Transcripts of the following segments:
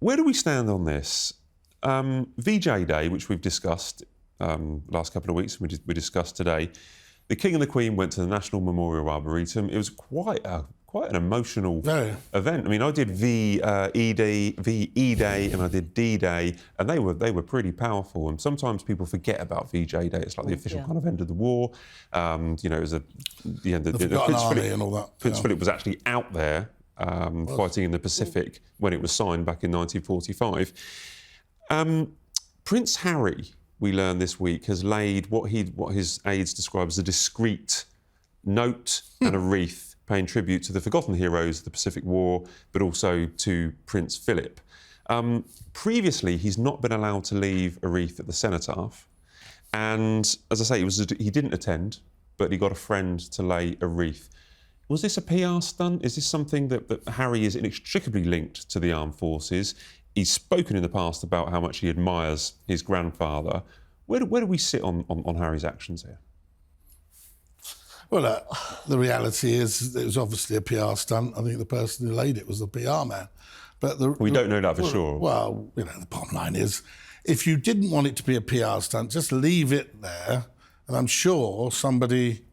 Where do we stand on this? VJ Day, which we've discussed last couple of weeks, we discussed today, the King and the Queen went to the National Memorial Arboretum. It was quite an emotional event. I mean, I did VE Day and I did D Day, and they were pretty powerful. And sometimes people forget about VJ Day. It's like the official kind of end of the war. You know, it was the end of the Prince Philip and all that. Prince Philip was actually out there fighting in the Pacific when it was signed back in 1945. Prince Harry, we learned this week, has laid what his aides describe as a discreet note and a wreath paying tribute to the forgotten heroes of the Pacific War, but also to Prince Philip. Previously, he's not been allowed to leave a wreath at the cenotaph. And as I say, he didn't attend, but he got a friend to lay a wreath. Was this a PR stunt? Is this something that Harry is inextricably linked to the armed forces? He's spoken in the past about how much he admires his grandfather. Where do we sit on Harry's actions here? Well, the reality is it was obviously a PR stunt. I think the person who laid it was the PR man. But we don't know that for sure. Well, you know, the bottom line is, if you didn't want it to be a PR stunt, just leave it there, and I'm sure somebody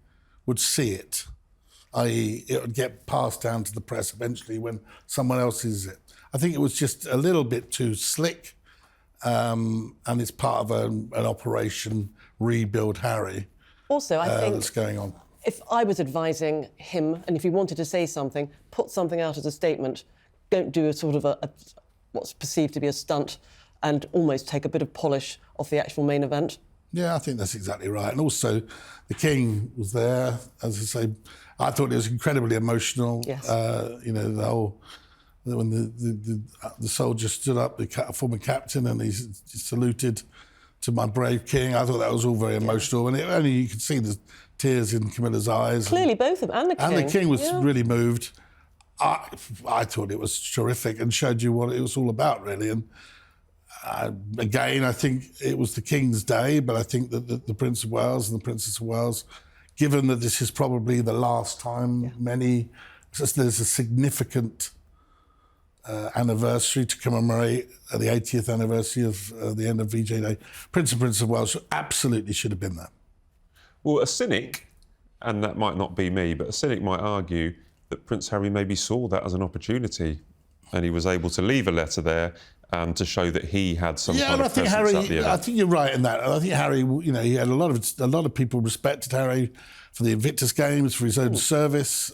would see it. I.e., it would get passed down to the press eventually when someone else sees it. I think it was just a little bit too slick, and it's part of an operation Rebuild Harry. Also, I think that's going on. If I was advising him, and if he wanted to say something, put something out as a statement. Don't do a sort of what's perceived to be a stunt, and almost take a bit of polish off the actual main event. Yeah, I think that's exactly right. And also, the King was there. As I say, I thought it was incredibly emotional. Yes. You know, the whole. When the soldier stood up, the former captain, and he saluted to my brave king, I thought that was all very emotional. And only you could see the tears in Camilla's eyes. Clearly, both of them, and the king. And the king was really moved. I thought it was terrific and showed you what it was all about, really. And again, I think it was the king's day, but I think that the Prince of Wales and the Princess of Wales, given that this is probably the last time there's a significant anniversary to commemorate the 80th anniversary of the end of VJ Day. Prince and Princess of Wales absolutely should have been there. Well, a cynic, and that might not be me, but a cynic might argue that Prince Harry maybe saw that as an opportunity, and he was able to leave a letter there to show that he had some kind of presence at the event. I think you're right in that. I think Harry, you know, he had a lot of people respected Harry for the Invictus Games, for his own service.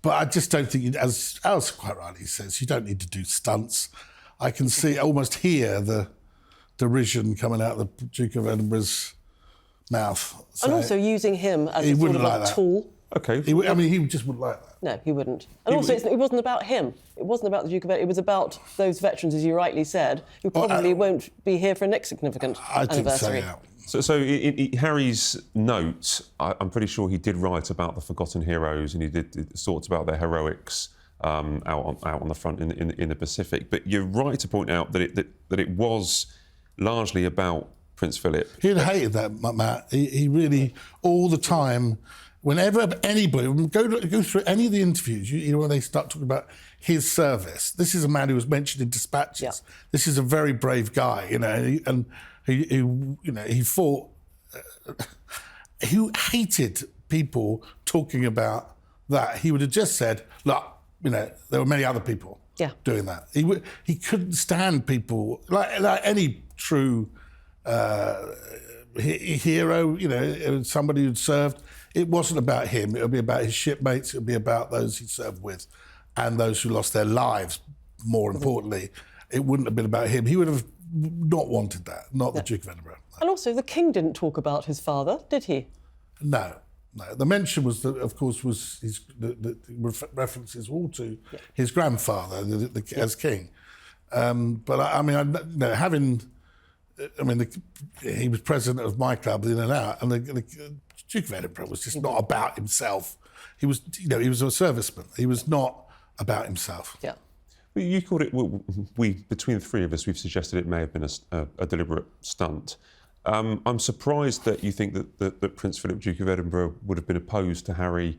But I just don't think, as Ailsa quite rightly says, you don't need to do stunts. I can almost hear the derision coming out of the Duke of Edinburgh's mouth. So and also using him as a sort of a tool. Okay. I mean, he just wouldn't like that. No, he wouldn't. And also, it wasn't about him. It wasn't about the Duke of Edinburgh. It was about those veterans, as you rightly said, who probably won't be here for a next significant anniversary. I think so, yeah. So in Harry's note, I'm pretty sure he did write about the forgotten heroes, and he did thoughts about their heroics out on the front in the Pacific. But you're right to point out that it was largely about Prince Philip. He'd hated that, Matt. He really, all the time, whenever anybody, go through any of the interviews, you know, when they start talking about his service, this is a man who was mentioned in dispatches. Yeah. This is a very brave guy, you know, and he fought. He hated people talking about that. He would have just said, look, you know, there were many other people doing that. He couldn't stand people, like any true hero, you know, somebody who'd served. It wasn't about him. It would be about his shipmates. It would be about those he served with and those who lost their lives, more importantly. It wouldn't have been about him. He would have not wanted that, not the Duke of Edinburgh. No. And also, the King didn't talk about his father, did he? No. The mention was, of course, was the references all to his grandfather as king. But I mean, he was president of my club in and out, and the Duke of Edinburgh was just not about himself. He was, you know, he was a serviceman. He was not about himself. Yeah. Well, you called it. Well, between the three of us, we've suggested it may have been a deliberate stunt. I'm surprised that you think that Prince Philip, Duke of Edinburgh, would have been opposed to Harry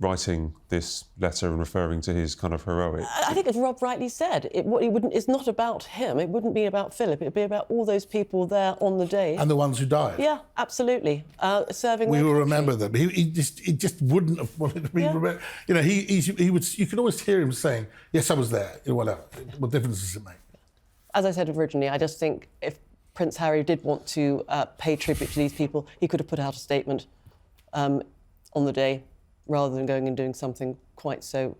writing this letter and referring to his kind of heroic? I think, as Rob rightly said, it's not about him. It wouldn't be about Philip. It would be about all those people there on the day. And the ones who died. Yeah, absolutely. Serving. We their will country. remember them. He just wouldn't have wanted to be remembered. You know, he would. You could always hear him saying, "Yes, I was there." You know, whatever. What difference does it make? As I said originally, I just think if Prince Harry did want to pay tribute to these people, he could have put out a statement on the day, rather than going and doing something quite so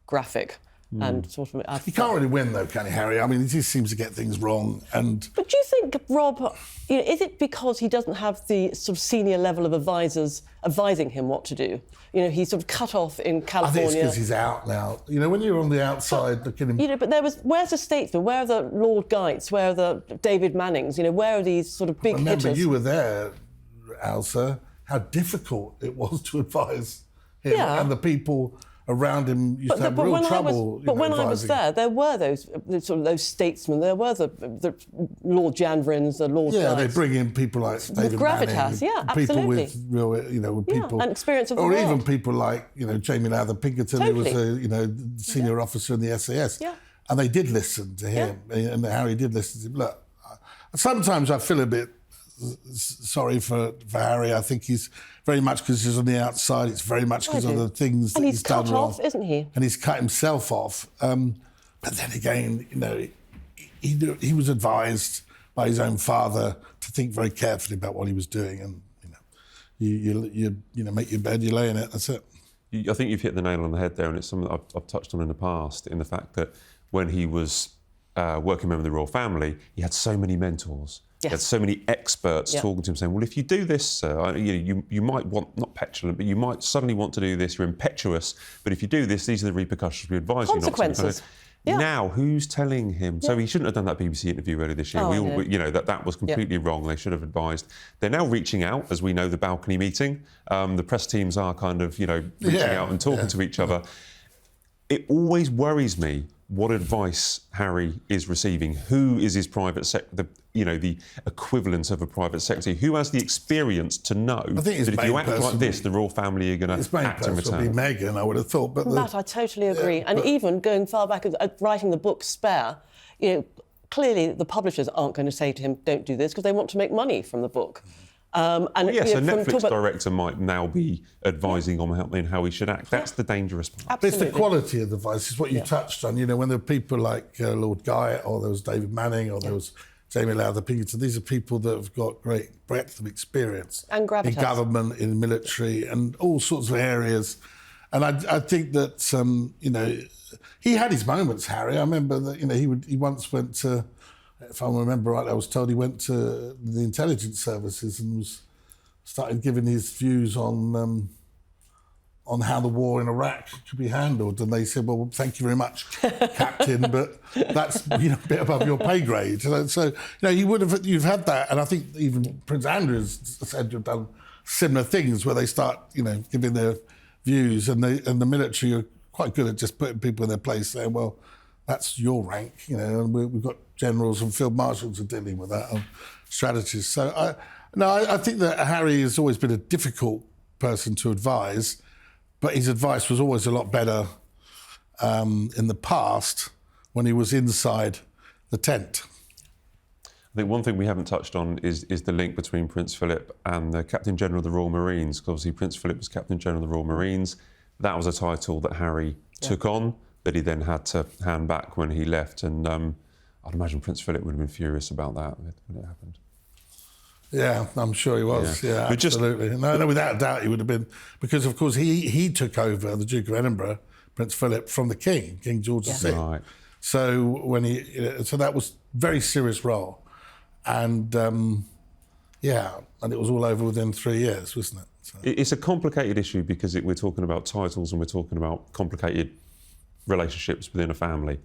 graphic and sort of... He can't really win, though, can he, Harry? I mean, he just seems to get things wrong. And But do you think, Rob, is it because he doesn't have the sort of senior level of advisors advising him what to do? You know, he's sort of cut off in California. I think it's because he's out now. You know, when you're on the outside looking at him... You know, but where's the statesman? Where are the Lord Geitz? Where are the David Mannings? You know, where are these sort of big Remember, hitters? you were there, Ailsa, how difficult it was to advise him and the people around him used to have real trouble. But when I was there, there were those statesmen. There were the Lord Janvrins, the Lord. Yeah, Geitz. they bring in people like David gravitas, Manning, yeah, people absolutely. with real, you know, with people and experience of the or world. even people like Jamie Lowther Pinkerton, who was a senior officer in the SAS. Yeah. And they did listen to him, and Harry did listen to him. Look, sometimes I feel a bit sorry for Harry. I think he's very much because he's on the outside. It's very much because of the things that he's done wrong. And he's cut off, isn't he? And he's cut himself off. But then again, you know, he was advised by his own father to think very carefully about what he was doing, and you make your bed, you lay in it. That's it. I think you've hit the nail on the head there, and it's something that I've touched on in the past, in the fact that when he was working member of the royal family, he had so many mentors. He had so many experts talking to him, saying, well, if you do this, sir, you might want, not petulant, but you might suddenly want to do this, you're impetuous, but if you do this, these are the repercussions. We advise you not to. Consequences. Now, who's telling him? So he shouldn't have done that BBC interview earlier this year. That was completely wrong. They should have advised. They're now reaching out, as we know, the balcony meeting. The press teams are kind of, reaching out and talking to each other. It always worries me what advice Harry is receiving. Who is his private secretary? The equivalent of a private secretary. Who has the experience to know that if you act like this, the royal family are going to act in return? Would be Meghan, I would have thought. But Matt, I totally agree. And even going far back, writing the book Spare, clearly the publishers aren't going to say to him, don't do this, because they want to make money from the book. A Netflix director might now be advising on how he should act. That's the dangerous part. Absolutely. But it's the quality of the advice. It's what you touched on. When there are people like Lord Guy, or there was David Manning, or there was Jamie Lowther Pinkerton. These are people that have got great breadth of experience and gravitas. In government, in military, and all sorts of areas. And I think that he had his moments, Harry. I remember that he once went to. If I remember right, I was told he went to the intelligence services and started giving his views on how the war in Iraq could be handled. And they said, well, thank you very much, Captain, but that's a bit above your pay grade. So you've had that. And I think even Prince Andrew is said to have done similar things where they start, giving their views, and the military are quite good at just putting people in their place, saying, well, that's your rank, and we've got generals and field marshals are dealing with that, and strategists. So, I think that Harry has always been a difficult person to advise, but his advice was always a lot better in the past when he was inside the tent. I think one thing we haven't touched on is the link between Prince Philip and the Captain General of the Royal Marines, because obviously Prince Philip was Captain General of the Royal Marines. That was a title that Harry took on, that he then had to hand back when he left. And I'd imagine Prince Philip would have been furious about that when it happened. Yeah, I'm sure he was. Yeah, absolutely. No, without a doubt he would have been, because of course he took over the Duke of Edinburgh, Prince Philip, from the King George VI. Right. So so that was a very serious role, and and it was all over within 3 years, wasn't it? So. It's a complicated issue because we're talking about titles and we're talking about complicated relationships within a family.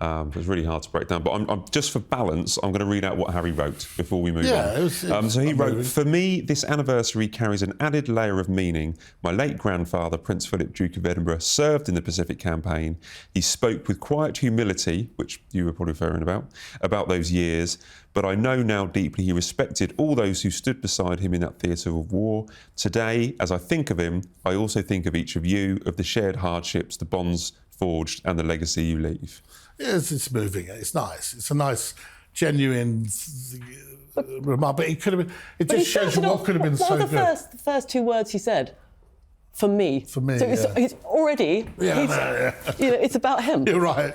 It was really hard to break down. But I'm just for balance, I'm going to read out what Harry wrote before we move on. It was So he wrote, "For me, this anniversary carries an added layer of meaning. My late grandfather, Prince Philip, Duke of Edinburgh, served in the Pacific Campaign. He spoke with quiet humility," which you were probably referring about those years, "but I know now deeply he respected all those who stood beside him in that theatre of war. Today, as I think of him, I also think of each of you, of the shared hardships, the bonds forged, and the legacy you leave." Yes, it's moving. It's nice. It's a nice, genuine remark. But it could have been. It just shows you what could have been so good. The first two words he said, "For me." For me. So it's already. Yeah, it's about him. You're right.